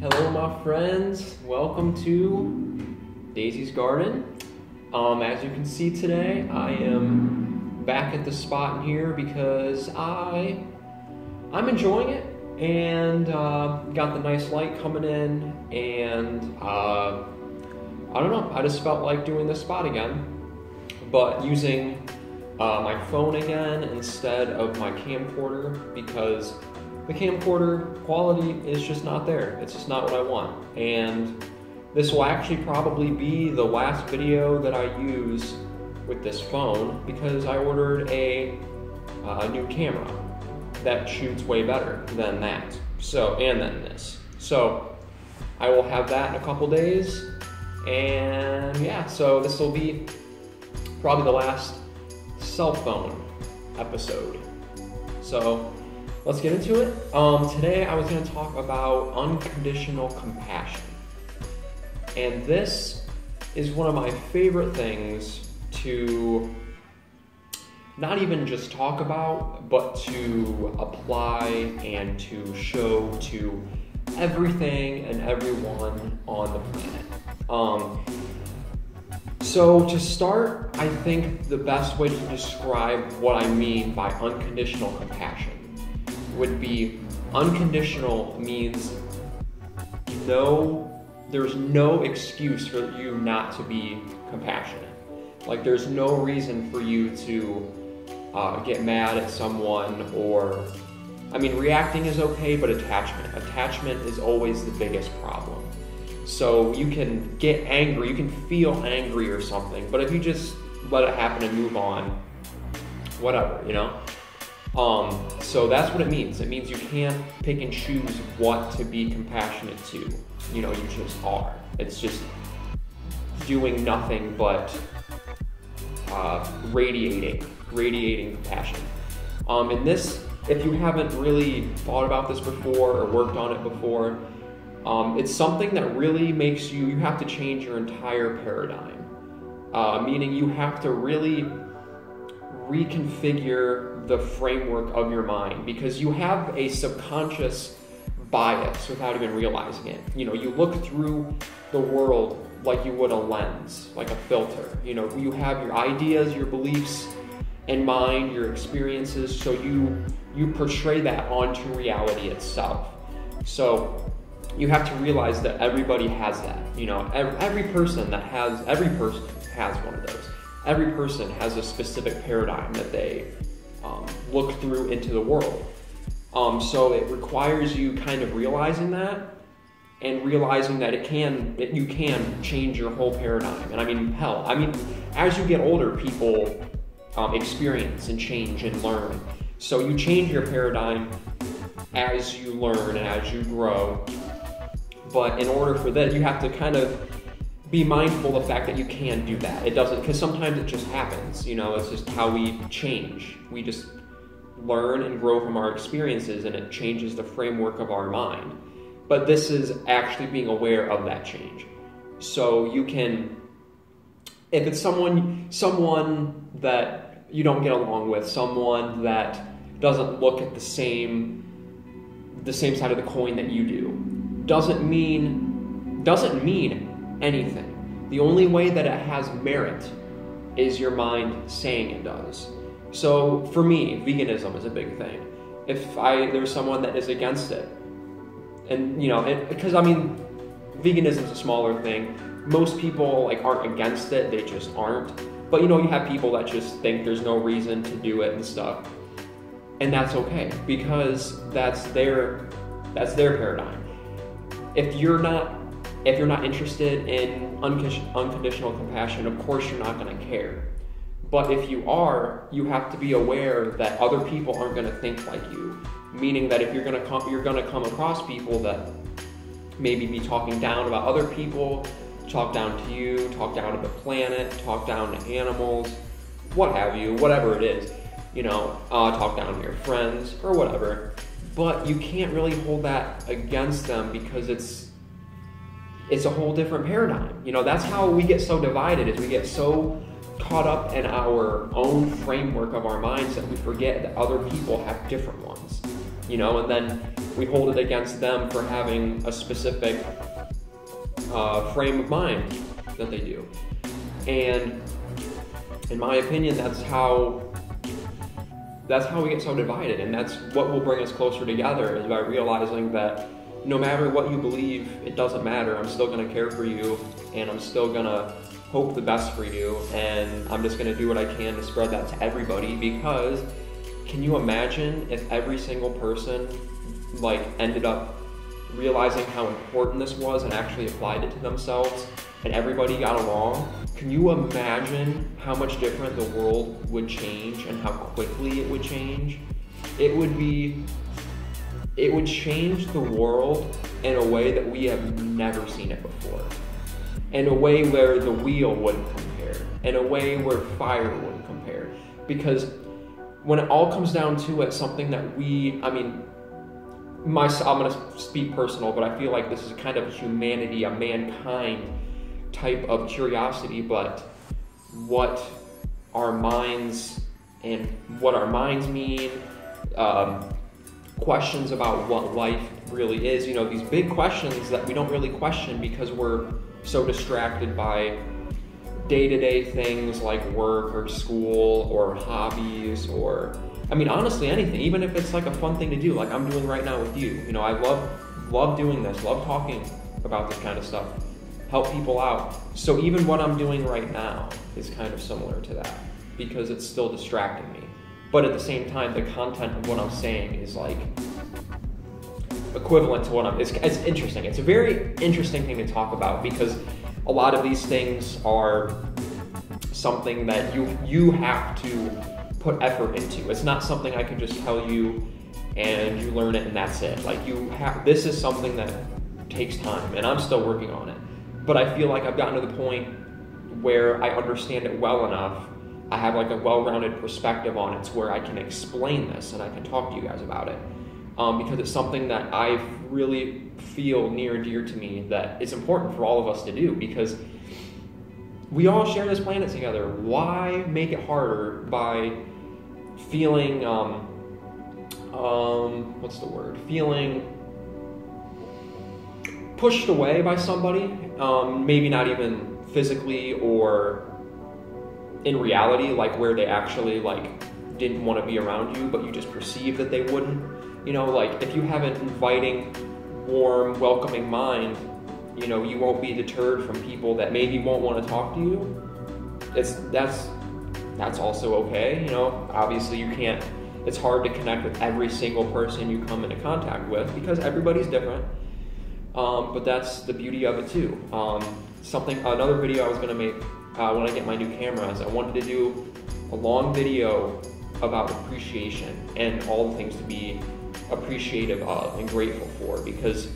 Hello, my friends. Welcome to Daisy's Garden. As you can see today, I am back at the spot in here because I'm enjoying it, and got the nice light coming in, and I don't know. I just felt like doing this spot again, but using my phone again instead of my camcorder, because the camcorder quality is just not there. It's just not what I want. And this will actually probably be the last video that I use with this phone, because I ordered a new camera that shoots way better than that. And then this. So I will have that in a couple days. And yeah, so this will be probably the last cell phone episode. So let's get into it. Today I was going to talk about unconditional compassion. And this is one of my favorite things to not even just talk about, but to apply and to show to everything and everyone on the planet. So to start, I think the best way to describe what I mean by unconditional compassion would be, unconditional means there's no excuse for you not to be compassionate. Like, there's no reason for you to get mad at someone, or, reacting is okay, but attachment is always the biggest problem. So you can get angry, you can feel angry or something, but if you just let it happen and move on, whatever, so that's what it means. It means you can't pick and choose what to be compassionate to. You just are. It's just doing nothing but radiating compassion. And this, if you haven't really thought about this before or worked on it before, it's something that really makes you have to change your entire paradigm. Meaning you have to really reconfigure the framework of your mind, because you have a subconscious bias without even realizing it. You look through the world like you would a lens, like a filter. You have your ideas, your beliefs in mind, your experiences, so you portray that onto reality itself. So you have to realize that everybody has that. Every person has one of those. Every person has a specific paradigm that they look through into the world. So it requires you kind of realizing that, and realizing that you can change your whole paradigm. And as you get older, people experience and change and learn. So you change your paradigm as you learn and as you grow. But in order for that, you have to kind of be mindful of the fact that you can do that. It doesn't, because sometimes it just happens. It's just how we change. We just learn and grow from our experiences, and it changes the framework of our mind. But this is actually being aware of that change. So you can, if it's someone that you don't get along with, someone that doesn't look at the same side of the coin that you do, doesn't mean anything. The only way that it has merit is your mind saying it does. So for me, veganism is a big thing. If there's someone that is against it, and because veganism is a smaller thing. Most people aren't against it; they just aren't. But you have people that just think there's no reason to do it and stuff, and that's okay, because that's their paradigm. If you're not interested in unconditional compassion, of course you're not going to care. But if you are, you have to be aware that other people aren't going to think like you. Meaning that if you're going to come across people that maybe be talking down about other people, talk down to you, talk down to the planet, talk down to animals, what have you, whatever it is, talk down to your friends or whatever. But you can't really hold that against them, because it's a whole different paradigm. That's how we get so divided, is we get so caught up in our own framework of our minds that we forget that other people have different ones. and then we hold it against them for having a specific frame of mind that they do. And in my opinion, that's how we get so divided, and that's what will bring us closer together, is by realizing that no matter what you believe, it doesn't matter. I'm still going to care for you, and I'm still going to hope the best for you, and I'm just going to do what I can to spread that to everybody. Because can you imagine if every single person ended up realizing how important this was and actually applied it to themselves, and everybody got along? Can you imagine how much different the world would change and how quickly it would change? It would change the world in a way that we have never seen it before. In a way where the wheel wouldn't compare. In a way where fire wouldn't compare. Because when it all comes down to it, something that I'm going to speak personal, but I feel like this is kind of humanity, a mankind type of curiosity, but what our minds mean, questions about what life really is, these big questions that we don't really question because we're so distracted by day-to-day things like work or school or hobbies, or honestly anything, even if it's like a fun thing to do, like I'm doing right now with you. I love doing this, love talking about this kind of stuff, help people out. So even what I'm doing right now is kind of similar to that, because it's still distracting me. But at the same time, the content of what I'm saying is equivalent to what it's interesting. It's a very interesting thing to talk about, because a lot of these things are something that you have to put effort into. It's not something I can just tell you and you learn it and that's it. This is something that takes time, and I'm still working on it. But I feel like I've gotten to the point where I understand it well enough. I have a well-rounded perspective on it to where I can explain this and I can talk to you guys about it. Because it's something that I really feel near and dear to me, that it's important for all of us to do, because we all share this planet together. Why make it harder by feeling, feeling pushed away by somebody, maybe not even physically or in reality, where they actually didn't want to be around you, but you just perceive that they wouldn't. If you have an inviting, warm, welcoming mind, you won't be deterred from people that maybe won't want to talk to you. That's also okay. Obviously it's hard to connect with every single person you come into contact with, because everybody's different. But that's the beauty of it too. Another video I was going to make when I get my new camera is I wanted to do a long video about appreciation and all the things to be appreciative of and grateful for, because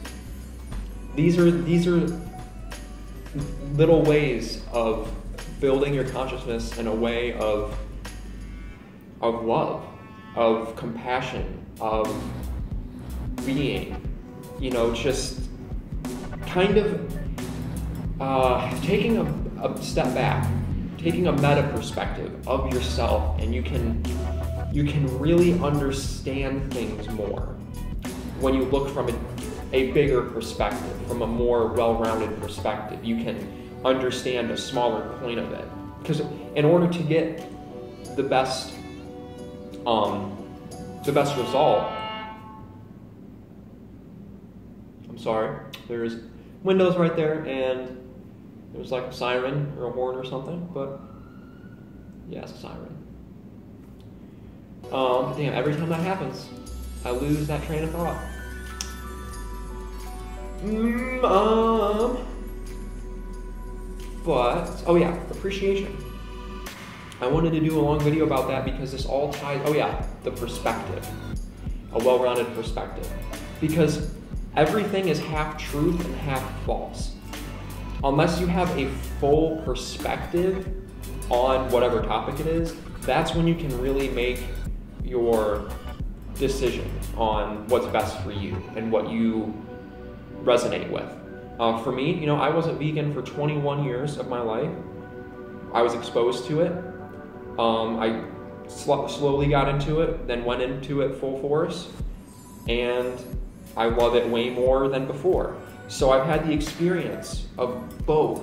these are little ways of building your consciousness in a way of love, of compassion, of being, just kind of taking a step back, taking a meta perspective of yourself, and you can really understand things more when you look from a bigger perspective, from a more well-rounded perspective. You can understand a smaller point of it, because in order to get the best result, I'm sorry, there's windows right there, and there's a siren or a horn or something, but yeah, it's a siren. Damn, every time that happens, I lose that train of thought. But, oh yeah, appreciation. I wanted to do a long video about that because this all ties, the perspective. A well-rounded perspective. Because everything is half truth and half false. Unless you have a full perspective on whatever topic it is, that's when you can really make your decision on what's best for you and what you resonate with. For me, I wasn't vegan for 21 years of my life. I was exposed to it. I slowly got into it, then went into it full force. and I love it way more than before. So I've had the experience of both,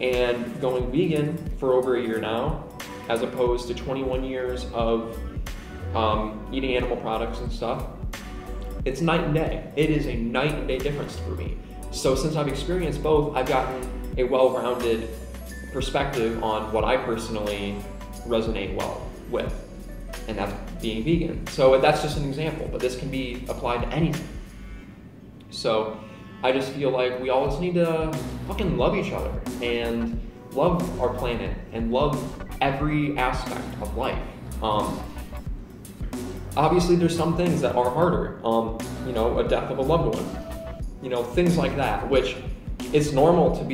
and going vegan for over a year now, as opposed to 21 years of eating animal products and stuff. It's night and day. It is a night and day difference for me. So since I've experienced both, I've gotten a well-rounded perspective on what I personally resonate well with, and that's being vegan. So that's just an example, but this can be applied to anything. So I just feel like we all just need to fucking love each other and love our planet and love every aspect of life. Obviously there's some things that are harder, a death of a loved one, things like that, which it's normal to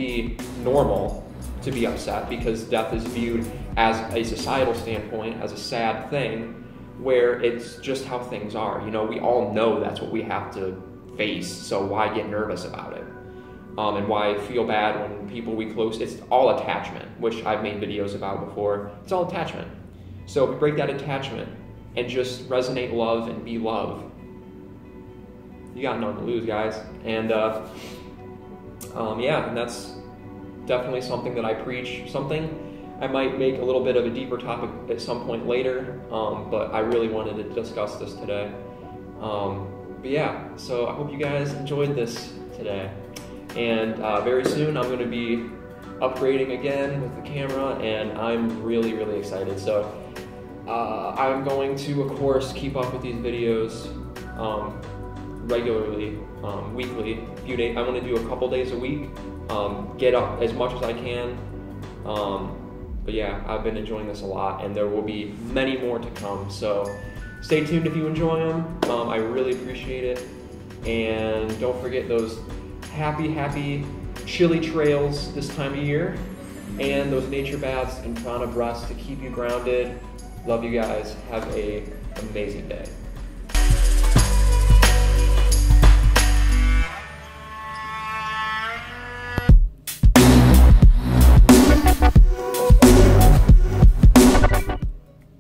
be upset, because death is viewed as a societal standpoint as a sad thing, where it's just how things are. We all know that's what we have to face, so why get nervous about it? And why feel bad when people we close, it's all attachment, which I've made videos about before. It's all attachment. So if we break that attachment and just resonate love and be love, you got nothing to lose, guys. And and that's definitely something that I preach. Something I might make a little bit of a deeper topic at some point later, but I really wanted to discuss this today. But yeah, so I hope you guys enjoyed this today. And very soon I'm going to be upgrading again with the camera, and I'm really, really excited. So I'm going to, of course, keep up with these videos regularly, weekly. I want to do a couple days a week, get up as much as I can. But yeah, I've been enjoying this a lot, and there will be many more to come. So stay tuned if you enjoy them. I really appreciate it. And don't forget those happy chilly trails this time of year, and those nature baths and prana breaths to keep you grounded. Love you guys. Have an amazing day.